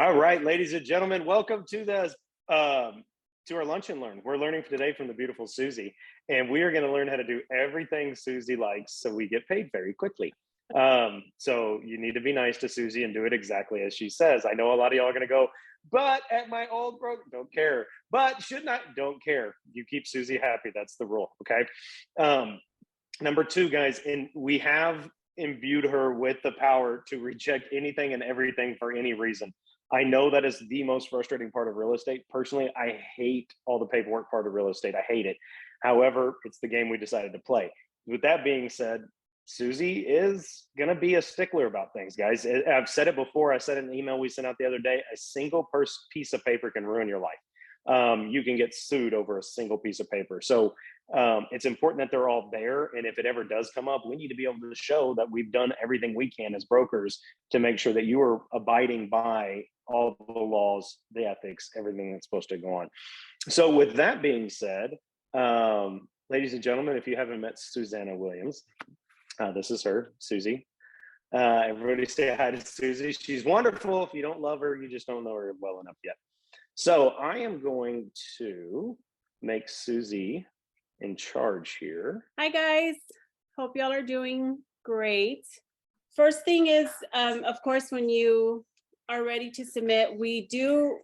All right, ladies and gentlemen, welcome to our lunch and learn. We're learning today from the beautiful Susie, and we are going to learn how to do everything Susie likes, so we get paid very quickly. So you need to be nice to Susie and do it exactly as she says. I know a lot of y'all are going to go, but at my old broker, don't care. But should not, don't care. You keep Susie happy. That's the rule. Okay. Number two, guys, and we have imbued her with the power to reject anything and everything for any reason. I know that is the most frustrating part of real estate. Personally, I hate all the paperwork part of real estate. I hate it. However, it's the game we decided to play. With that being said, Susie is going to be a stickler about things, guys. I've said it before. I said it in an email we sent out the other day. A single piece of paper can ruin your life. You can get sued over a single piece of paper. So it's important that they're all there. And if it ever does come up, we need to be able to show that we've done everything we can as brokers to make sure that you are abiding by all the laws, the ethics, everything that's supposed to go on. So with that being said, ladies and gentlemen, if you haven't met Susanna Williams, this is her, Susie. Everybody say hi to Susie. She's wonderful. If you don't love her, you just don't know her well enough yet. So I am going to make Susie in charge here. Hi guys, hope y'all are doing great. First thing is, of course, when you are ready to submit, we do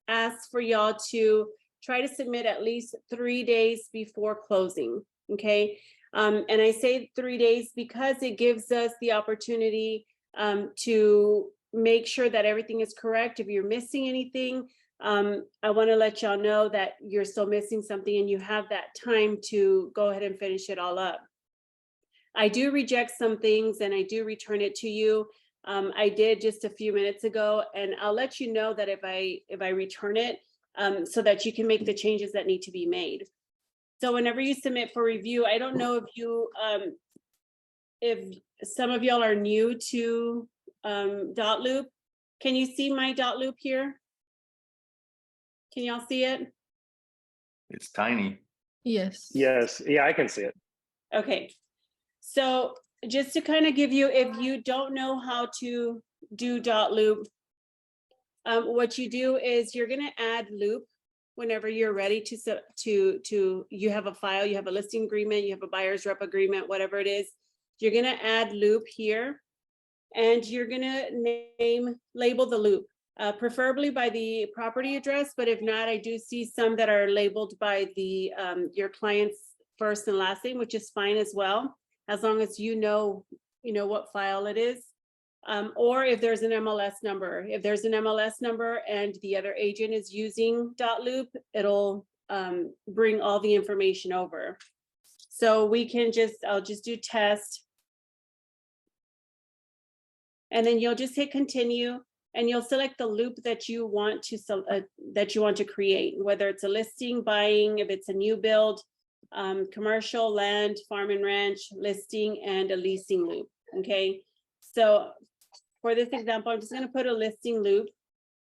ask for y'all to try to submit at least 3 days before closing, okay? And I say 3 days because it gives us the opportunity to make sure that everything is correct. If you're missing anything, I want to let y'all know that you're still missing something and you have that time to go ahead and finish it all up. I do reject some things and I do return it to you. I did just a few minutes ago, and I'll let you know that if I return it so that you can make the changes that need to be made. So whenever you submit for review, I don't know if some of y'all are new to dot-loop. Can you see my dot-loop here? Can y'all see it? It's tiny. Yes. Yes. Yeah, I can see it. Okay. So just to kind of give you, if you don't know how to do dot-loop, what you do is you're going to add loop whenever you're ready you have a file, you have a listing agreement, you have a buyer's rep agreement, whatever it is, you're going to add loop here, and you're going to label the loop. Preferably by the property address, but if not, I do see some that are labeled by the your client's first and last name, which is fine as well, as long as you know what file it is, or if there's an MLS number. If there's an MLS number and the other agent is using dot-loop, it'll bring all the information over. So we can I'll just do test, and then you'll just hit continue. And you'll select the loop that you want to create, whether it's a listing, buying, if it's a new build, commercial, land, farm and ranch, listing, and a leasing loop. Okay, so for this example, I'm just going to put a listing loop,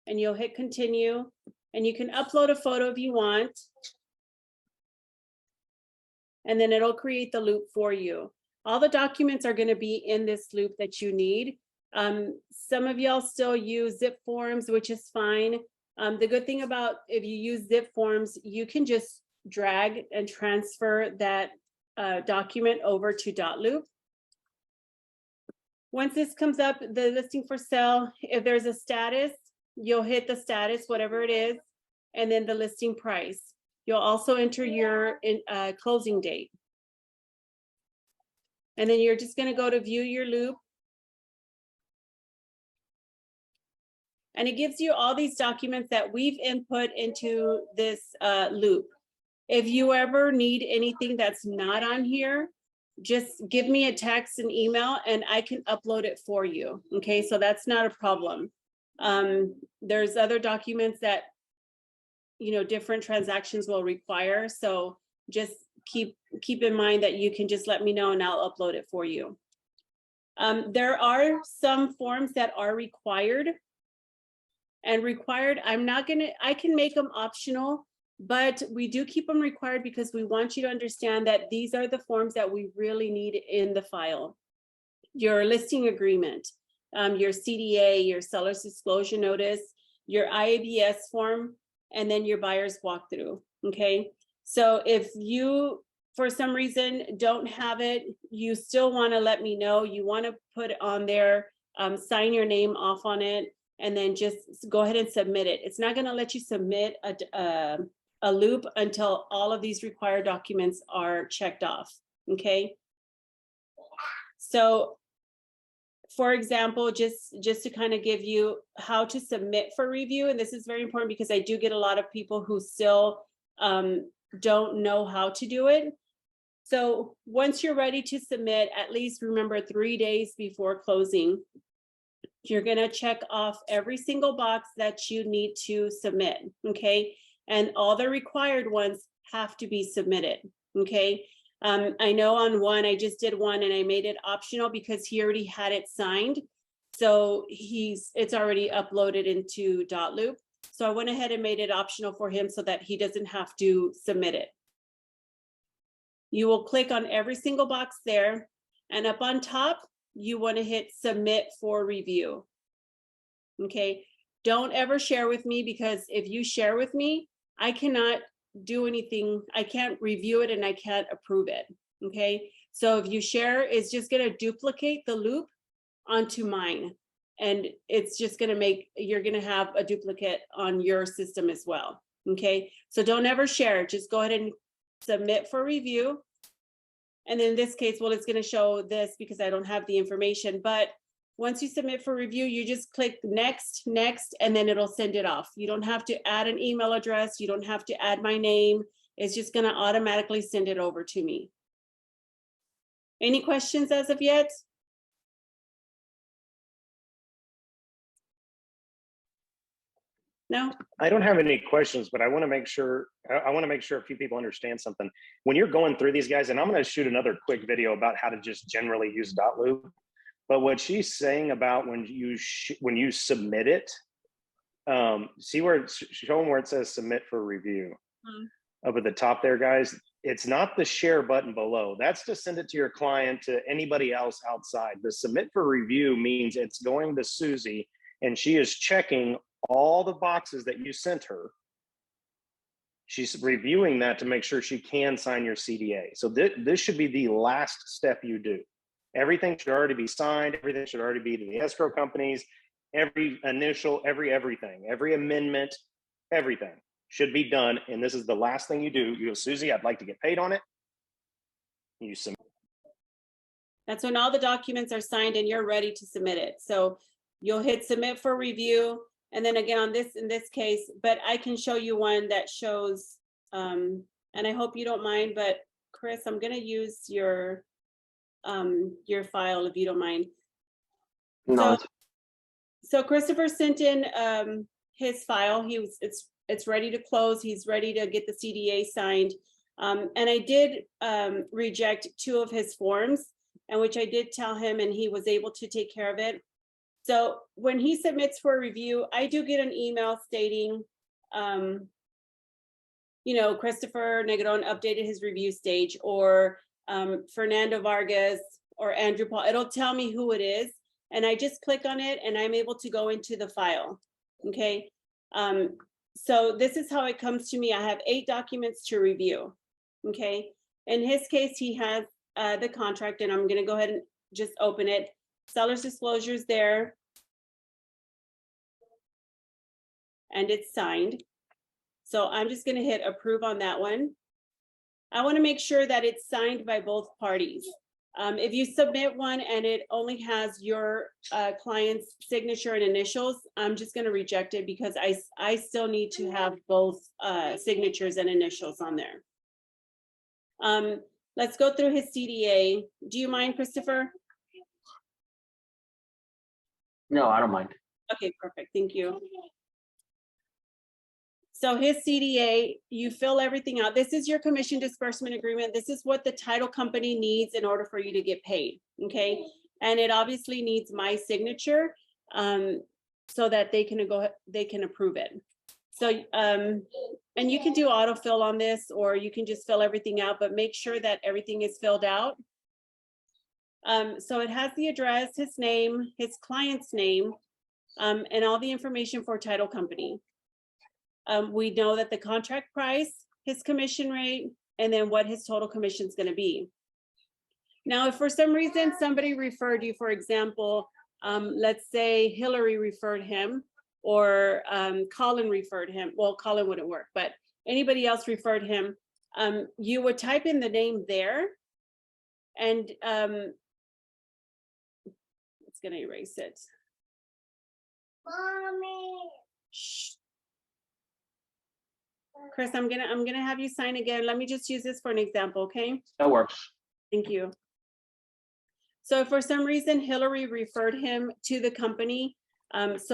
and you'll hit continue, and you can upload a photo if you want, and then it'll create the loop for you. All the documents are going to be in this loop that you need. Some of y'all still use zip forms, which is fine. The good thing about if you use zip forms, you can just drag and transfer that document over to dot-loop. Once this comes up, the listing for sale, if there's a status, you'll hit the status, whatever it is, and then the listing price. You'll also enter your closing date. And then you're just going to go to view your loop. And it gives you all these documents that we've input into this loop. If you ever need anything that's not on here, just give me a text and email and I can upload it for you. Okay, so that's not a problem. There's other documents that, different transactions will require. So just keep in mind that you can just let me know and I'll upload it for you. There are some forms that are required. And required, I can make them optional, but we do keep them required because we want you to understand that these are the forms that we really need in the file. Your listing agreement, your CDA, your seller's disclosure notice, your IABS form, and then your buyer's walkthrough, okay? So if you, for some reason, don't have it, you still wanna let me know, you wanna put it on there, sign your name off on it, and then just go ahead and submit it. It's not gonna let you submit a loop until all of these required documents are checked off, okay? So, for example, just to kind of give you how to submit for review, and this is very important because I do get a lot of people who still don't know how to do it. So once you're ready to submit, at least remember 3 days before closing, you're gonna check off every single box that you need to submit, okay? And all the required ones have to be submitted, okay? I know on one, I just did one and I made it optional because he already had it signed. So it's already uploaded into .loop. So I went ahead and made it optional for him so that he doesn't have to submit it. You will click on every single box there, and up on top, you want to hit submit for review. Okay, don't ever share with me, because if you share with me, I cannot do anything. I can't review it and I can't approve it. Okay, so if you share, it's just going to duplicate the loop onto mine, and it's just going to make, you're going to have a duplicate on your system as well. Okay, so don't ever share, just go ahead and submit for review. And in this case, well, it's going to show this because I don't have the information, but once you submit for review, you just click next, and then it'll send it off. You don't have to add an email address. You don't have to add my name. It's just going to automatically send it over to me. Any questions as of yet? No? I don't have any questions, but I want to make sure a few people understand something. When you're going through these guys, and I'm going to shoot another quick video about how to just generally use .loop, but what she's saying about when you submit it, see where it's showing where it says submit for review. Up at the top there, guys, it's not the share button below. That's to send it to your client, to anybody else outside. The submit for review means it's going to Susie, and she is checking all the boxes that you sent her. She's reviewing that to make sure she can sign your CDA. So this should be the last step you do. Everything should already be signed. Everything should already be to the escrow companies. Every initial, everything, every amendment, everything should be done. And this is the last thing you do. You go, Susie, I'd like to get paid on it. You submit. That's when all the documents are signed and you're ready to submit it. So you'll hit submit for review. And then again on this, in this case, but I can show you one that shows, and I hope you don't mind, but Chris, I'm going to use your file if you don't mind. No. So Christopher sent in his file. It's ready to close. He's ready to get the CDA signed. And I did reject 2 of his forms, and which I did tell him, and he was able to take care of it. So when he submits for review, I do get an email stating, Christopher Negron updated his review stage, or Fernando Vargas or Andrew Paul. It'll tell me who it is, and I just click on it and I'm able to go into the file. Okay, so this is how it comes to me. I have 8 documents to review. Okay, in his case, he has the contract, and I'm going to go ahead and just open it. Seller's disclosures there, and it's signed. So I'm just going to hit approve on that one. I want to make sure that it's signed by both parties. If you submit one and it only has your client's signature and initials, I'm just going to reject it because I still need to have both signatures and initials on there. Let's go through his CDA. Do you mind, Christopher? No, I don't mind. Okay, perfect. Thank you. So his CDA, you fill everything out. This is your commission disbursement agreement. This is what the title company needs in order for you to get paid, okay? And it obviously needs my signature so that they can approve it. So, and you can do autofill on this, or you can just fill everything out, but make sure that everything is filled out. So it has the address, his name, his client's name, and all the information for title company. We know that the contract price, his commission rate, and then what his total commission is going to be. Now, if for some reason somebody referred you, for example, let's say Hillary referred him, or Collin referred him. Well, Collin wouldn't work, but anybody else referred him. You would type in the name there, and it's going to erase it. Mommy. Shh. Chris, I'm gonna have you sign again. Let me just use this for an example, okay? That works. Thank you. So if for some reason Hillary referred him to the company, this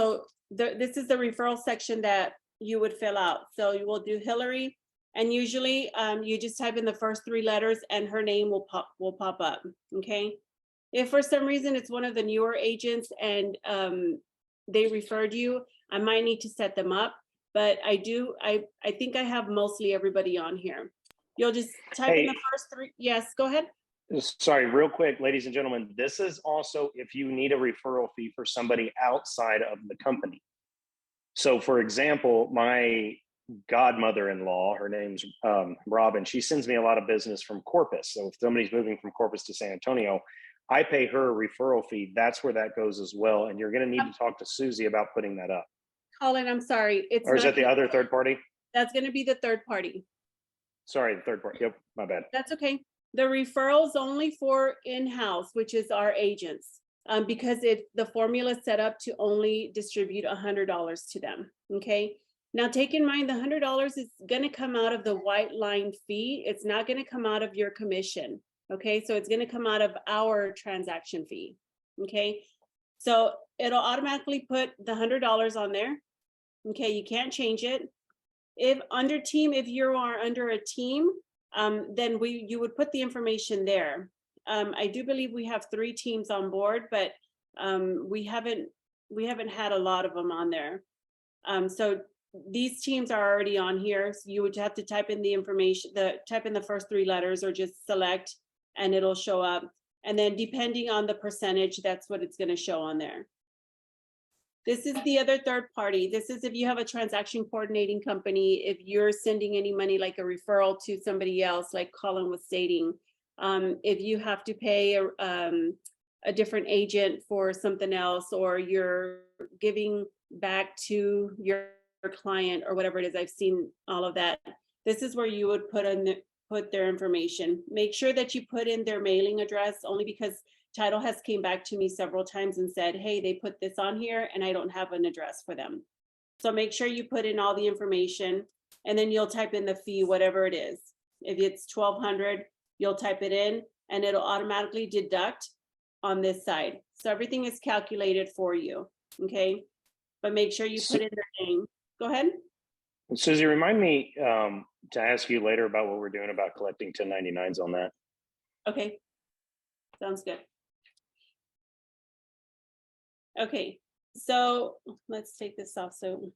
is the referral section that you would fill out. So you will do Hillary, and usually you just type in the first 3 letters and her name will pop up, okay? If for some reason it's one of the newer agents and they referred you, I might need to set them up, but I think I have mostly everybody on here. You'll just type in the first 3. Yes, go ahead. Sorry, real quick, ladies and gentlemen, this is also if you need a referral fee for somebody outside of the company. So for example, my godmother-in-law, her name's Robin, she sends me a lot of business from Corpus. So if somebody's moving from Corpus to San Antonio, I pay her a referral fee. That's where that goes as well. And you're going to need to talk to Susie about putting that up. Collin, I'm sorry. Or is that the other third party? That's going to be the third party. Sorry, the third party. Yep, my bad. That's okay. The referrals only for in-house, which is our agents, because the formula is set up to only distribute $100 to them. Okay. Now take in mind the $100 is going to come out of the White Line fee. It's not going to come out of your commission. Okay, so it's going to come out of our transaction fee. Okay, so it'll automatically put the $100 on there. Okay, you can't change it. If under team, if you are under a team, then you would put the information there. I do believe we have 3 teams on board, but we haven't had a lot of them on there. So these teams are already on here. So you would have to type in the information, type in the first 3 letters, or just select, and it'll show up. And then depending on the percentage, that's what it's going to show on there. This is the other third party. This is if you have a transaction coordinating company, if you're sending any money like a referral to somebody else, like Collin was stating, if you have to pay a different agent for something else, or you're giving back to your client or whatever it is, I've seen all of that. This is where you would put their information. Make sure that you put in their mailing address, only because Title has came back to me several times and said, hey, they put this on here and I don't have an address for them. So make sure you put in all the information, and then you'll type in the fee, whatever it is. If it's $1,200, you'll type it in and it'll automatically deduct on this side. So everything is calculated for you, okay? But make sure you put in their name. Go ahead. Susie, remind me to ask you later about what we're doing about collecting 1099s on that. Okay, sounds good. Okay, so let's take this off. So,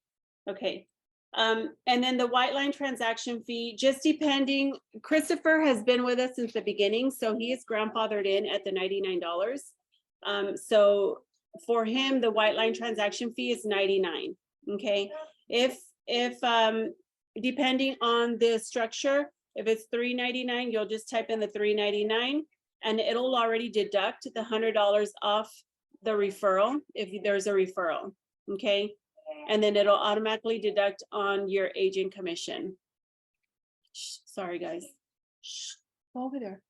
okay. And then the White Line transaction fee, just depending, Christopher has been with us since the beginning, so he is grandfathered in at the $99. So for him, the White Line transaction fee is $99. Okay, if depending on the structure, if it's $399, you'll just type in the $399, and it'll already deduct the $100 off the referral if there's a referral. Okay, and then it'll automatically deduct on your agent commission. Sorry, guys. Go over there.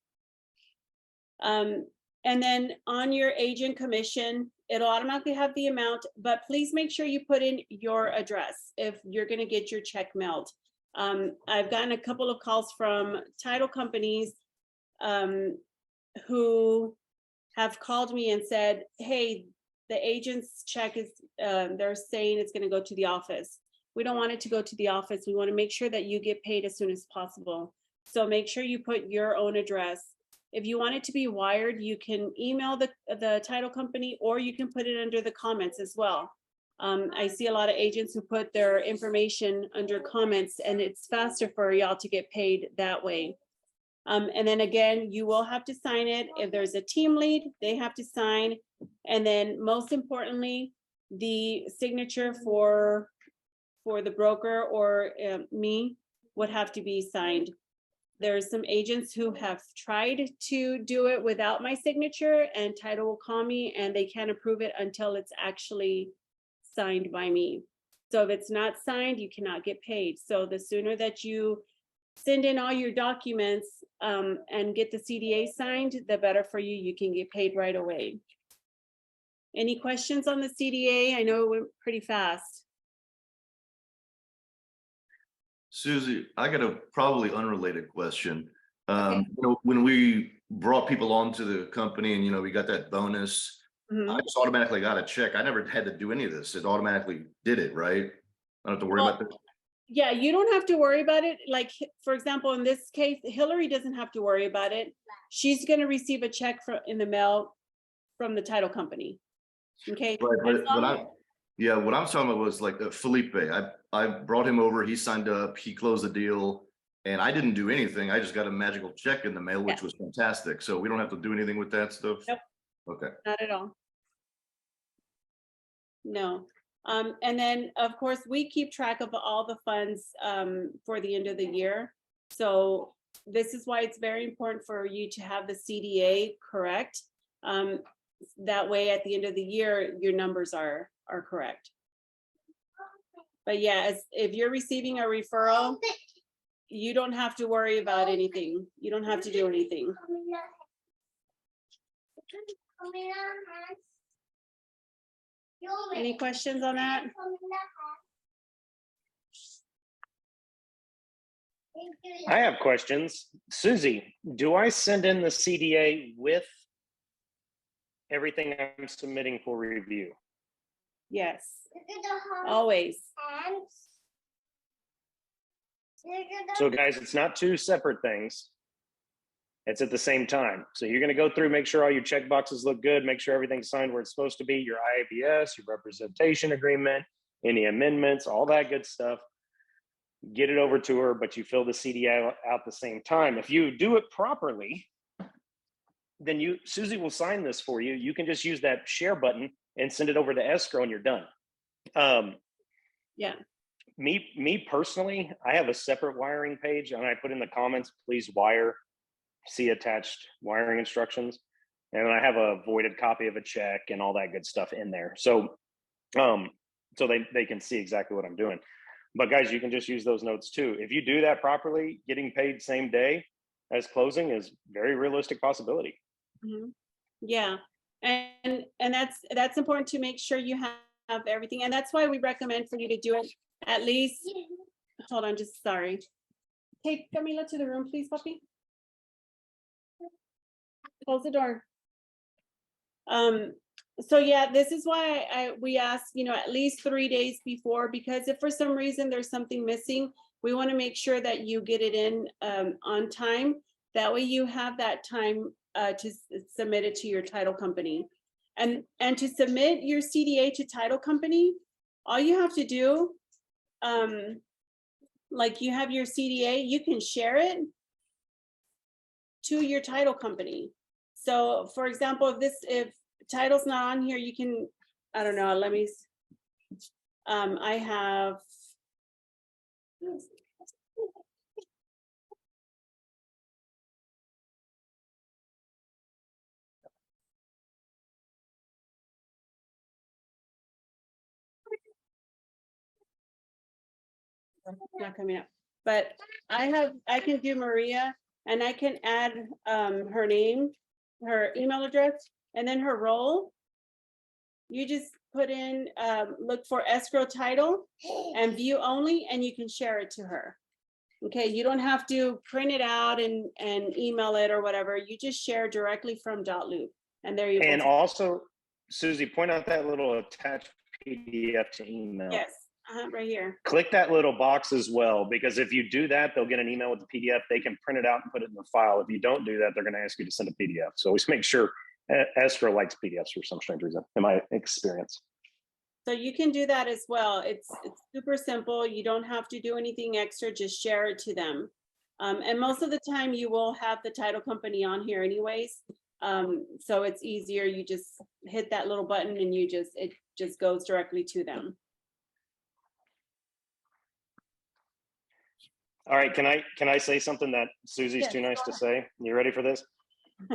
And then on your agent commission, it'll automatically have the amount, but please make sure you put in your address if you're going to get your check mailed. I've gotten a couple of calls from title companies who have called me and said, hey, the agent's check is, they're saying it's going to go to the office. We don't want it to go to the office. We want to make sure that you get paid as soon as possible. So make sure you put your own address. If you want it to be wired, you can email the title company, or you can put it under the comments as well. I see a lot of agents who put their information under comments, and it's faster for y'all to get paid that way. And then again, you will have to sign it. If there's a team lead, they have to sign. And then most importantly, the signature for the broker or me would have to be signed. There's some agents who have tried to do it without my signature, and title will call me and they can't approve it until it's actually signed by me. So if it's not signed, you cannot get paid. So the sooner that you send in all your documents and get the CDA signed, the better for you. You can get paid right away. Any questions on the CDA? I know it went pretty fast. Susie, I got a probably unrelated question. Okay. You know, when we brought people onto the company and, you know, we got that bonus, Mhm. I just automatically got a check. I never had to do any of this. It automatically did it, right? I don't have to worry Well, about this. Yeah, you don't have to worry about it. Like, for example, in this case, Hillary doesn't have to worry about it. She's gonna receive a check in the mail from the title company. Okay. Right, As long- yeah, what I'm talking about was like Felipe. I brought him over, he signed up, he closed the deal, and I didn't do anything. I just got a magical check in the mail, which Yeah. was fantastic. So we don't have to do anything with that stuff? Nope. Okay. Not at all. No. And then, of course, we keep track of all the funds for the end of the year. So this is why it's very important for you to have the CDA correct. That way, at the end of the year, your numbers are correct. But yeah, if you're receiving a referral, you don't have to worry about anything. You don't have to do anything. Any questions on that? I have questions. Susie, do I send in the CDA with everything I'm submitting for review? Yes, always. So guys, it's not two separate things. It's at the same time. So you're going to go through, make sure all your check boxes look good, make sure everything's signed where it's supposed to be, your IABS, your representation agreement, any amendments, all that good stuff. Get it over to her, but you fill the CDA out the same time. If you do it properly, then Susie will sign this for you. You can just use that share button and send it over to escrow and you're done. Yeah. Me personally, I have a separate wiring page and I put in the comments, please wire, see attached wiring instructions. And then I have a voided copy of a check and all that good stuff in there. So, so they can see exactly what I'm doing. But guys, you can just use those notes too. If you do that properly, getting paid same day as closing is very realistic possibility. Mhm. Yeah, and that's important to make sure you have everything, and that's why we recommend for you to do it at least. Hold on, just sorry. Take Camila to the room, please, puppy. Close the door. So yeah, this is why we ask, you know, at least 3 days before, because if for some reason there's something missing, we want to make sure that you get it in on time. That way you have that time to submit it to your title company. And to submit your CDA to title company, all you have to do, like you have your CDA, you can share it to your title company. So for example, if title's not on here, you can, I don't know, let me, I have, not coming up, but I can do Maria and I can add her name, her email address, and then her role. You just put in, look for escrow title and view only, and you can share it to her. Okay, you don't have to print it out and email it or whatever. You just share directly from .loop, and there you go. And also, Susie, point out that little attached PDF to email. Yes, right here. Click that little box as well, because if you do that, they'll get an email with the PDF. They can print it out and put it in the file. If you don't do that, they're going to ask you to send a PDF. So always make sure. Escrow likes PDFs for some strange reason, in my experience. So you can do that as well. It's super simple. You don't have to do anything extra, just share it to them. And most of the time you will have the title company on here anyways. So it's easier. You just hit that little button and it just goes directly to them. All right, can I say something that Susie's Yes, too nice go to ahead. say? You ready for this?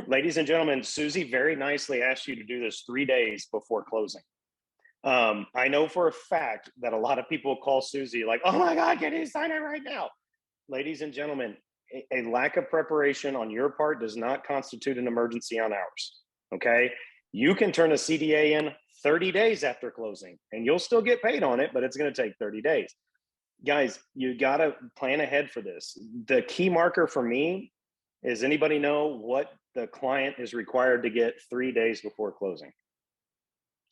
Ladies and gentlemen, Susie very nicely asked you to do this 3 days before closing. I know for a fact that a lot of people call Susie like, oh my God, can you sign it right now? Ladies and gentlemen, a lack of preparation on your part does not constitute an emergency on ours, okay? You can turn a CDA in 30 days after closing and you'll still get paid on it, but it's gonna take 30 days. Guys, you gotta plan ahead for this. The key marker for me is, anybody know what the client is required to get 3 days before closing?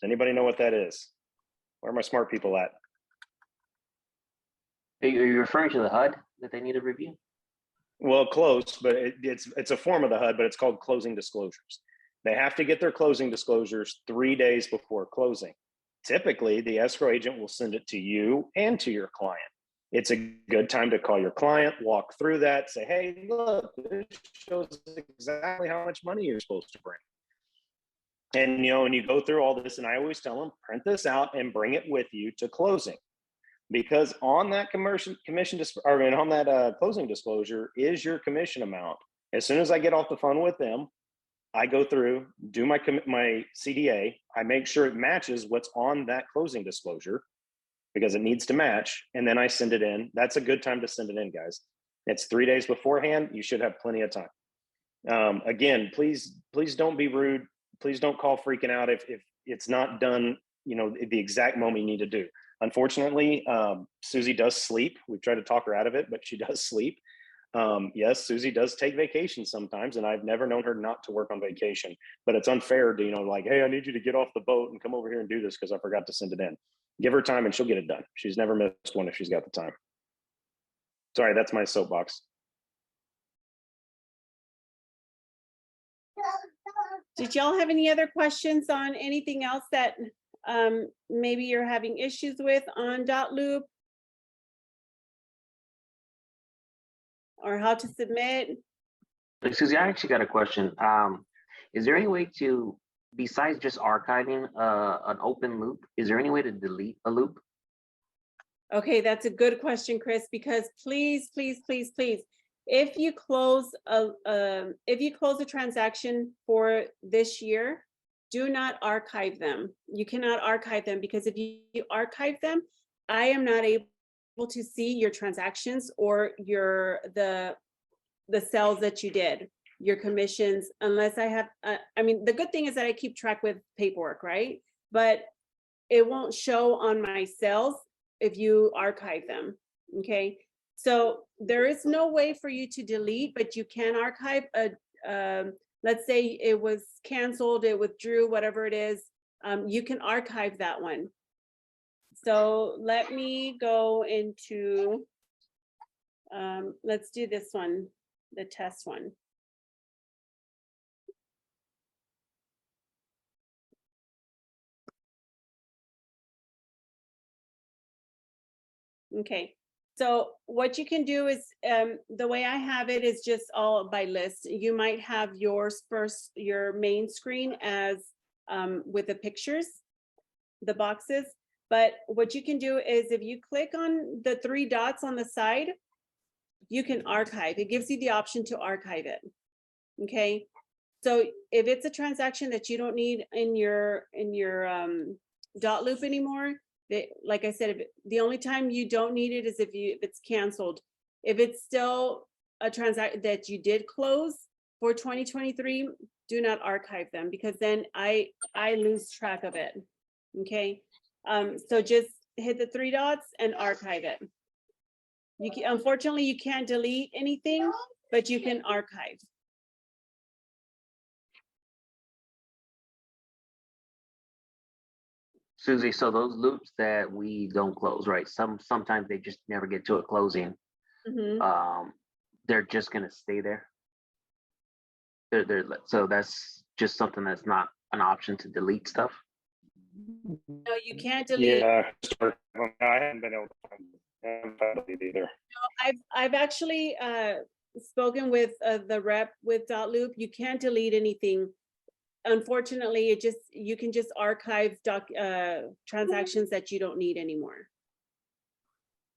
Does anybody know what that is? Where are my smart people at? Are you referring to the HUD that they need to review? Well, close, but it's a form of the HUD, but it's called closing disclosures. They have to get their closing disclosures 3 days before closing. Typically, the escrow agent will send it to you and to your client. It's a good time to call your client, walk through that, say, hey, look, this shows exactly how much money you're supposed to bring. And, when you go through all this, and I always tell them, print this out and bring it with you to closing. Because on that closing disclosure is your commission amount. As soon as I get off the phone with them, I go through, do my CDA. I make sure it matches what's on that closing disclosure, because it needs to match, and then I send it in. That's a good time to send it in, guys. It's 3 days beforehand. You should have plenty of time. Again, please don't be rude. Please don't call freaking out if it's not done, the exact moment you need to do. Unfortunately, Susie does sleep. We've tried to talk her out of it, but she does sleep. Yes, Susie does take vacation sometimes, and I've never known her not to work on vacation. But it's unfair to, like, hey, I need you to get off the boat and come over here and do this because I forgot to send it in. Give her time and she'll get it done. She's never missed one if she's got the time. Sorry, that's my soapbox. Did y'all have any other questions on anything else that maybe you're having issues with on .loop? Or how to submit? Hey, Susie, I actually got a question. Is there any way to, besides just archiving an open loop, is there any way to delete a loop? Okay, that's a good question, Chris, because please, if you close a transaction for this year, do not archive them. You cannot archive them, because if you archive them, I am not able to see your transactions or the sales that you did, your commissions, unless I have, I mean, the good thing is that I keep track with paperwork, right? But it won't show on my sales if you archive them, okay? So there is no way for you to delete, but you can archive let's say it was canceled, it withdrew, whatever it is, you can archive that one. So let me go into, let's do this one, the test one. Okay, so what you can do is, the way I have it is just all by list. You might have yours first, your main screen as with the pictures, the boxes. But what you can do is, if you click on the 3 dots on the side, you can archive. It gives you the option to archive it. Okay, so if it's a transaction that you don't need in your .loop anymore, like I said, the only time you don't need it is if it's canceled. If it's still a transaction that you did close for 2023, do not archive them, because then I lose track of it. Okay, so just hit the 3 dots and archive it. Unfortunately, you can't delete anything, but you can archive. Susie, so those loops that we don't close, right? Sometimes they just never get to a closing. Mm-hmm. They're just gonna stay there. So that's just something that's not an option to delete stuff. No, you can't delete. Yeah, I haven't been able to find it either. I've actually spoken with the rep with .loop. You can't delete anything. unfortunately, you can just archive transactions that you don't need anymore.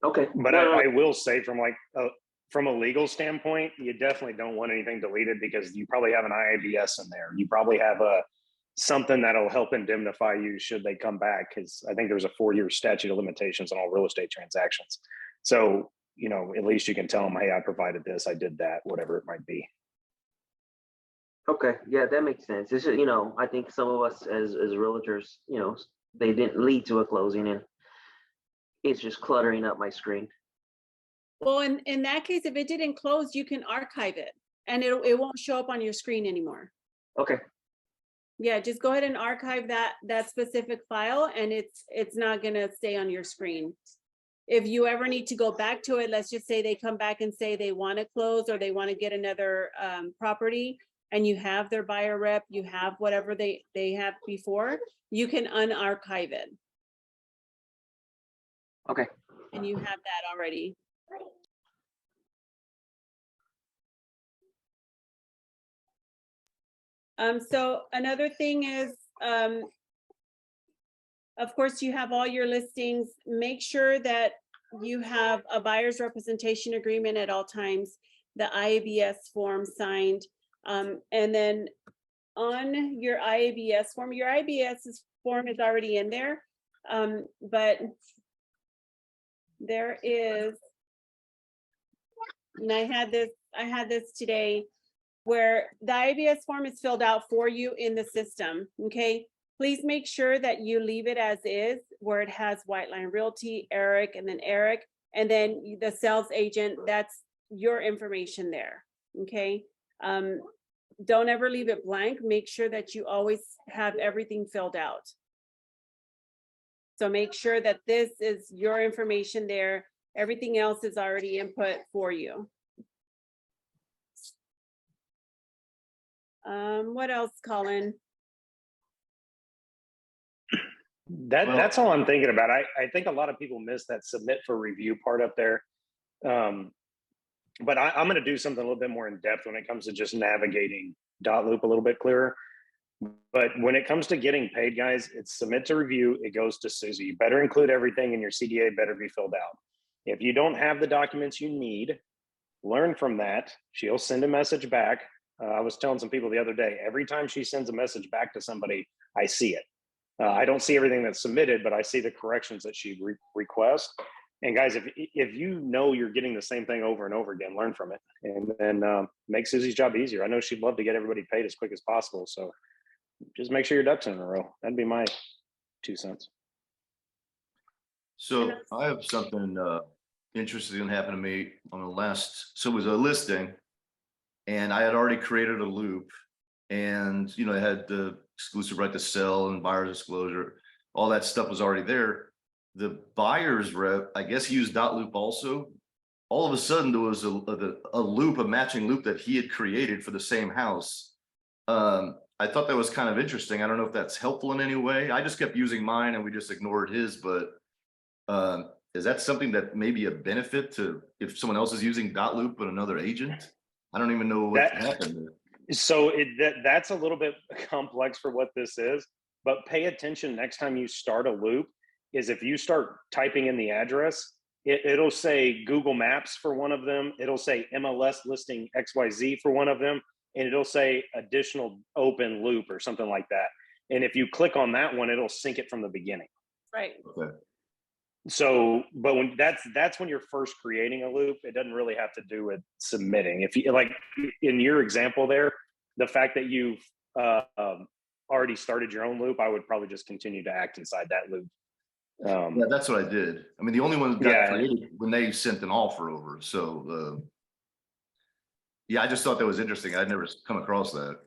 Okay. But No, no, I will say from a legal standpoint, you definitely don't want anything deleted because you probably have an IABS in there. You probably have something that'll help indemnify you should they come back, because I think there's a 4-year statute of limitations on all real estate transactions. So, you know, at least you can tell them, hey, I provided this, I did that, whatever it might be. okay, yeah, that makes sense. It's just, I think some of us as realtors, they didn't lead to a closing, and it's just cluttering up my screen. Well, in that case, if it didn't close, you can archive it and it won't show up on your screen anymore. Okay. Yeah, just go ahead and archive that specific file, and it's not gonna stay on your screen. If you ever need to go back to it, let's just say they come back and say they want to close or they want to get another property, and you have their buyer rep, you have whatever they have before, you can unarchive it. Okay. And you have that already. So another thing is, of course, you have all your listings. Make sure that you have a buyer's representation agreement at all times, the IABS form signed, and then on your IABS form, your IABS form is already in there, but there is, and I had this today, where the IABS form is filled out for you in the system, okay? Please make sure that you leave it as is, where it has White Line Realty, Eric, and then the sales agent, that's your information there, okay? Don't ever leave it blank. Make sure that you always have everything filled out. So make sure that this is your information there. Everything else is already input for you. What else, Collin? That's all I'm thinking about. I think a lot of people miss that submit for review part up there. But I'm going to do something a little bit more in depth when it comes to just navigating Dotloop a little bit clearer. But when it comes to getting paid, guys, it's submit to review. It goes to Susie. You better include everything, and your CDA better be filled out. If you don't have the documents you need, learn from that. She'll send a message back. I was telling some people the other day, every time she sends a message back to somebody, I see it. I don't see everything that's submitted, but I see the corrections that she requests. And guys, if you know you're getting the same thing over and over again, learn from it, and then make Susie's job easier. I know she'd love to get everybody paid as quick as possible. So just make sure your ducks in a row. That'd be my 2 cents. So I have something interesting that happened to me on the last, so it was a listing, and I had already created a loop, and it had the exclusive right to sell and buyer's disclosure, all that stuff was already there. The buyer's rep, I guess, used Dotloop also. All of a sudden there was a loop, a matching loop that he had created for the same house. I thought that was kind of interesting. I don't know if that's helpful in any way. I just kept using mine and we just ignored his, but is that something that may be a benefit to if someone else is using Dotloop but another agent? I don't even know what happened there. So that's a little bit complex for what this is, but pay attention next time you start a loop. Is if you start typing in the address, it'll say Google Maps for one of them. It'll say MLS listing XYZ for one of them. And it'll say additional open loop or something like that. And if you click on that one, it'll sync it from the beginning. Right. Okay. So, but when that's when you're first creating a loop, it doesn't really have to do with submitting. If you like in your example there, the fact that you've already started your own loop, I would probably just continue to act inside that loop. Yeah, that's what I did. I mean, the only one that got created when they sent an offer over. So yeah, I just thought that was interesting. I'd never come across that.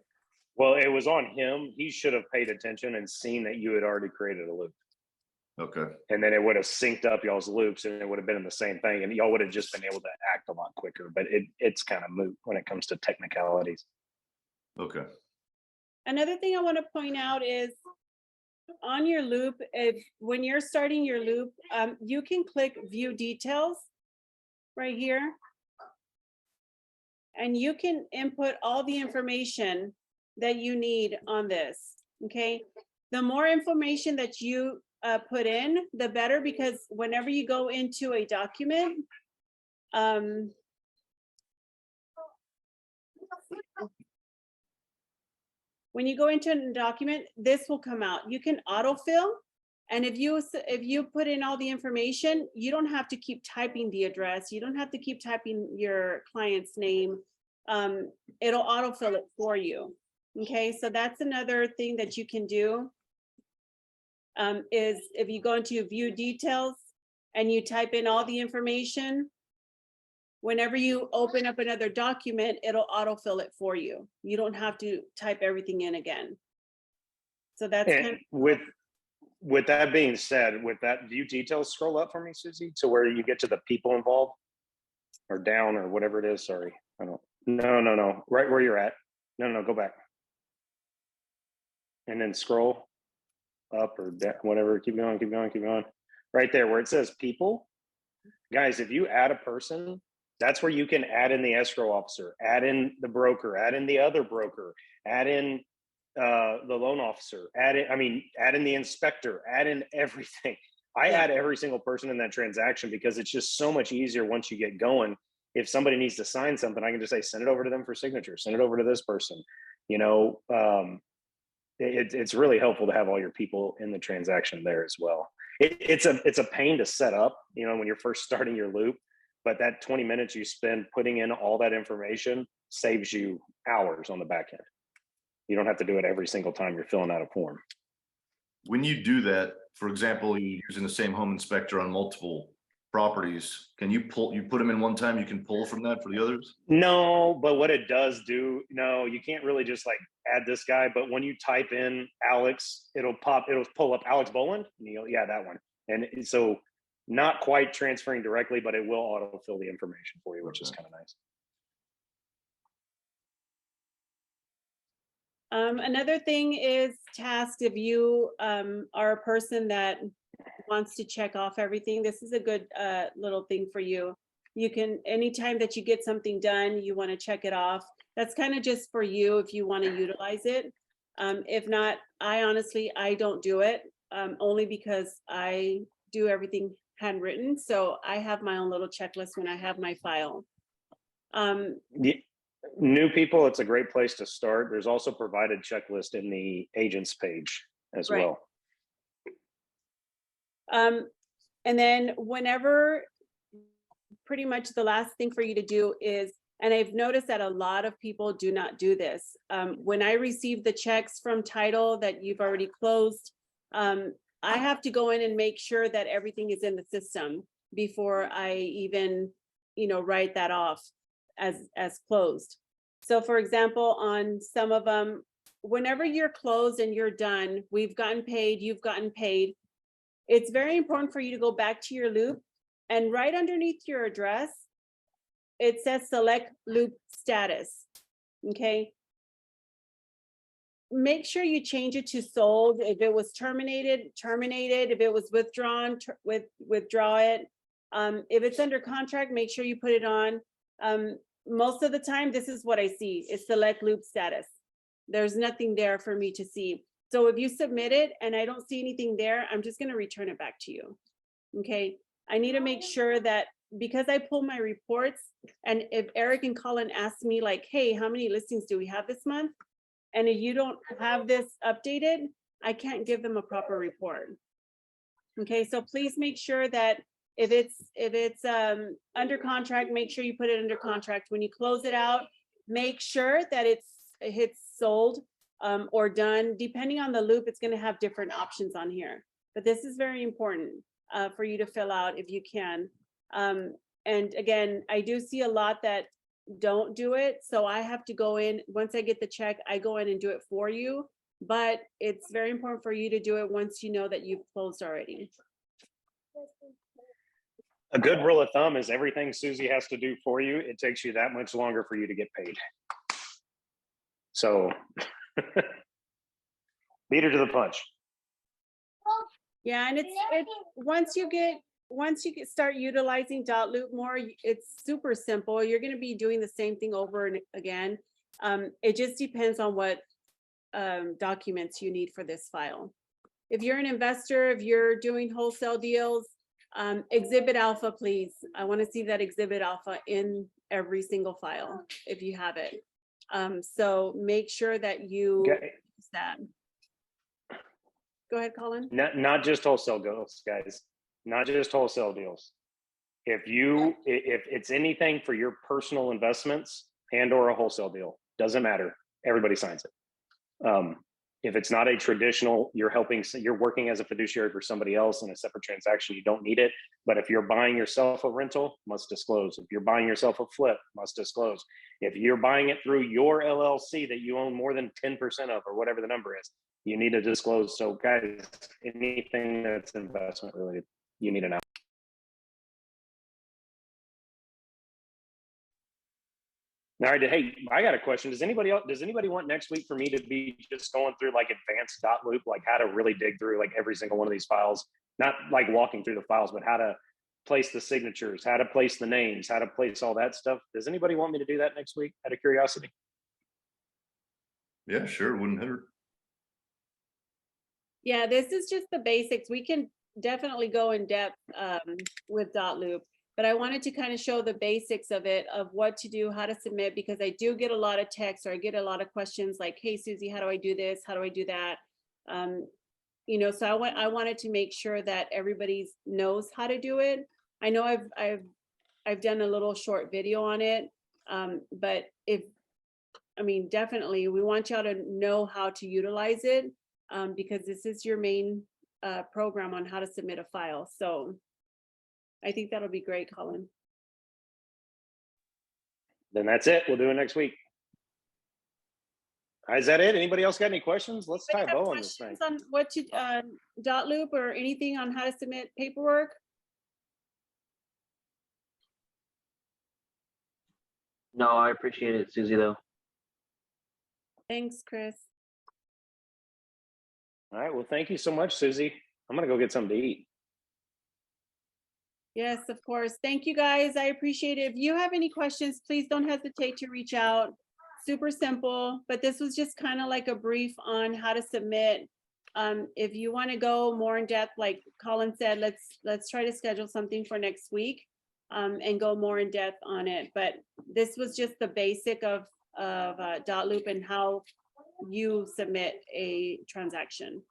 Well, it was on him. He should have paid attention and seen that you had already created a loop. Okay. And then it would have synced up y'all's loops and it would have been in the same thing. And y'all would have just been able to act a lot quicker, but it's kind of moot when it comes to technicalities. Okay. Another thing I want to point out is on your loop, when you're starting your loop, you can click view details right here. And you can input all the information that you need on this, okay? The more information that you put in, the better, because whenever you go into a document, when you go into a document, this will come out. You can autofill, and if you put in all the information, you don't have to keep typing the address. You don't have to keep typing your client's name. It'll autofill it for you. Okay, so that's another thing that you can do. Is if you go into view details and you type in all the information, whenever you open up another document, it'll autofill it for you. You don't have to type everything in again. So that's And with that being said, with that view details, scroll up for me, Susie, to where you get to the people involved, or down, or whatever it is. Sorry, I don't. No. Right where you're at. No, go back. And then scroll up or down, whatever. Keep going. Right there where it says people. Guys, if you add a person, that's where you can add in the escrow officer, add in the broker, add in the other broker, add in the loan officer, add in the inspector, add in everything. I add every single person in that transaction because it's just so much easier once you get going. If somebody needs to sign something, I can just say, send it over to them for signature, send it over to this person. You know, it's really helpful to have all your people in the transaction there as well. It's a pain to set up, you know, when you're first starting your loop, but that 20 minutes you spend putting in all that information saves you hours on the back end. You don't have to do it every single time you're filling out a form. When you do that, for example, you're using the same home inspector on multiple properties, can you put them in one time, you can pull from that for the others? No, but what it does do, no, you can't really just like add this guy, but when you type in Alex, it'll pull up Alex Boland, yeah, that one. And so not quite transferring directly, but it will autofill the information for you, which is kind of nice. Another thing is tasks. If you are a person that wants to check off everything, this is a good little thing for you. You can, anytime that you get something done, you want to check it off. That's kind of just for you if you want to utilize it. If not, I don't do it, only because I do everything handwritten. So I have my own little checklist when I have my file. New people, it's a great place to start. There's also provided checklist in the agents page as well. And then whenever, pretty much the last thing for you to do is, and I've noticed that a lot of people do not do this. When I receive the checks from title that you've already closed, I have to go in and make sure that everything is in the system before I even, write that off as closed. So for example, on some of them, whenever you're closed and you're done, we've gotten paid, you've gotten paid, it's very important for you to go back to your loop, and right underneath your address, it says select loop status, okay? Make sure you change it to sold. If it was terminated, terminated. If it was withdrawn, withdraw it. If it's under contract, make sure you put it on. Most of the time, this is what I see, is select loop status. There's nothing there for me to see. So if you submit it and I don't see anything there, I'm just gonna return it back to you, okay? I need to make sure that, because I pull my reports, and if Eric and Collin ask me like, hey, how many listings do we have this month? And if you don't have this updated, I can't give them a proper report. Okay, so please make sure that if it's under contract, make sure you put it under contract. When you close it out, make sure that it hits sold or done. Depending on the loop, it's going to have different options on here. But this is very important for you to fill out if you can. And again, I do see a lot that don't do it. So I have to go in, once I get the check, I go in and do it for you. But it's very important for you to do it once you know that you've closed already. A good rule of thumb is everything Susie has to do for you, it takes you that much longer for you to get paid. So beat her to the punch. Yeah, and it's once you start utilizing .loop more, it's super simple. You're going to be doing the same thing over and again. It just depends on what documents you need for this file. If you're an investor, if you're doing wholesale deals, exhibit alpha, please. I want to see that exhibit alpha in every single file if you have it. So make sure that you Okay. use that. Go ahead, Colin. Not just wholesale deals, guys. Not just wholesale deals. If it's anything for your personal investments and or a wholesale deal, doesn't matter. Everybody signs it. If it's not a traditional, you're working as a fiduciary for somebody else in a separate transaction, you don't need it. But if you're buying yourself a rental, must disclose. If you're buying yourself a flip, must disclose. If you're buying it through your LLC that you own more than 10% of, or whatever the number is, you need to disclose. So guys, anything that's investment related, you need to know. All right, hey, I got a question. Does anybody want next week for me to be just going through like advanced dot loop, like how to really dig through like every single one of these files, not like walking through the files, but how to place the signatures, how to place the names, how to place all that stuff? Does anybody want me to do that next week out of curiosity? Yeah, sure. Wouldn't hurt. Yeah, this is just the basics. We can definitely go in depth with dot loop, but I wanted to kind of show the basics of it, of what to do, how to submit, because I do get a lot of texts, or I get a lot of questions like, hey, Susie, how do I do this? How do I do that? You know, so I wanted to make sure that everybody knows how to do it. I know I've done a little short video on it, but definitely we want y'all to know how to utilize it, because this is your main program on how to submit a file. So I think that'll be great, Colin. Then that's it. We'll do it next week. Is that it? Anybody else got any questions? Let's tie a bow on this thing. On what to dot loop or anything on how to submit paperwork? No, I appreciate it, Susie, though. Thanks, Chris. All right. Well, thank you so much, Susie. I'm going to go get something to eat. Yes, of course. Thank you, guys. I appreciate it. If you have any questions, please don't hesitate to reach out. Super simple, but this was just kind of like a brief on how to submit. If you want to go more in depth, like Colin said, let's try to schedule something for next week and go more in depth on it. But this was just the basic of dot loop and how you submit a transaction.